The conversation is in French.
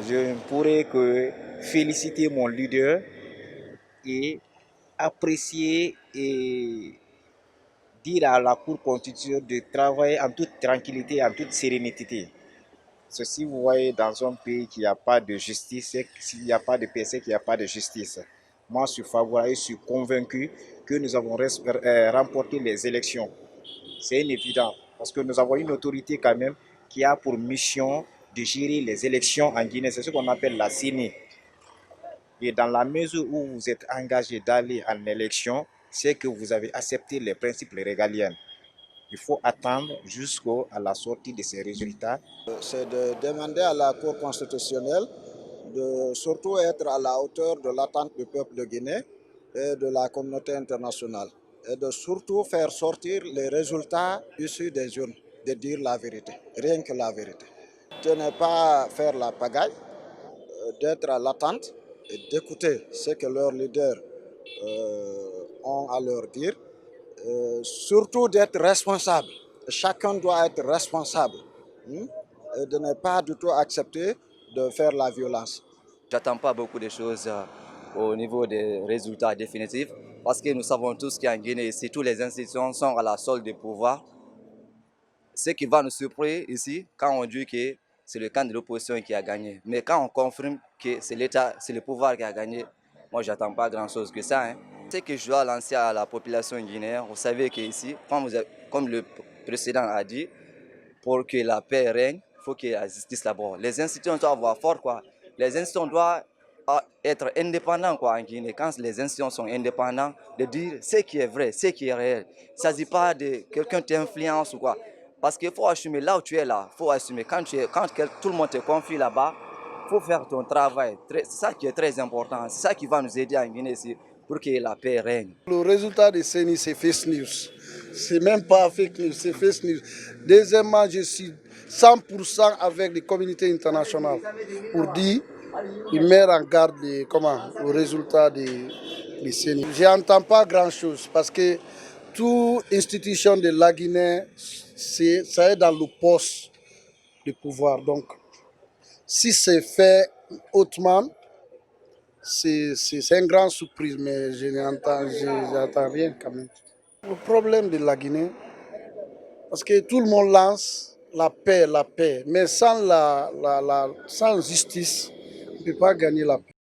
je ne pourrais que féliciter mon leader et apprécier et dire à la Cour constitutionnelle de travailler en toute tranquillité, en toute sérénité. Ceci, vous voyez, dans un pays qui n'a pas de justice, s'il n'y a pas de paix, c'est qu'il n'y a pas de justice. Moi, je suis favorable et je suis convaincu que nous avons remporté les élections. C'est évident, parce que nous avons une autorité quand même qui a pour mission de gérer les élections en Guinée. C'est ce qu'on appelle la CENI. Et dans la mesure où vous êtes engagé d'aller en élection, c'est que vous avez accepté les principes régaliens. Il faut attendre jusqu'à la sortie de ces résultats. C'est de demander à la Cour constitutionnelle de surtout être à la hauteur de l'attente du peuple de Guinée et de la communauté internationale. Et de surtout faire sortir les résultats issus des urnes, de dire la vérité, rien que la vérité. De ne pas faire la pagaille, d'être à l'attente et d'écouter ce que leurs leaders ont à leur dire. Surtout d'être responsable. Chacun doit être responsable. Et de ne pas du tout accepter de faire la violence. J'attends pas beaucoup de choses au niveau des résultats définitifs parce que nous savons tous qu'en Guinée, ici, toutes les institutions sont à la solde du pouvoir. Ce qui va nous surprendre ici, quand on dit que c'est le camp de l'opposition qui a gagné. Mais quand on confirme que c'est l'État, c'est le pouvoir qui a gagné, moi, je n'attends pas grand-chose que ça. Ce que je dois lancer à la population guinéenne, vous savez qu'ici, comme le précédent a dit, pour que la paix règne, il faut qu'il y ait la justice d'abord. Les institutions doivent avoir fort, quoi. Les institutions doivent être indépendantes, quoi, en Guinée. Quand les institutions sont indépendantes, de dire ce qui est vrai, ce qui est réel. Il ne s'agit pas de quelqu'un t'influence ou quoi. Parce qu'il faut assumer là où tu es là. Il faut assumer quand tout le monde te confie là-bas, il faut faire ton travail. C'est ça qui est très important. C'est ça qui va nous aider en Guinée ici pour que la paix règne. Le résultat de CENI, c'est fake news. C'est même pas fake news, c'est fake news. Deuxièmement, je suis 100% avec les communautés internationales pour dire, ils mettent en garde le résultat de CENI. Je n'entends pas grand-chose parce que toute institution de la Guinée, ça est dans le poste de pouvoir. Donc, si c'est fait autrement, c'est une grande surprise, mais je n'entends rien quand même. Le problème de la Guinée, parce que tout le monde lance la paix, mais sans justice, on ne peut pas gagner la paix.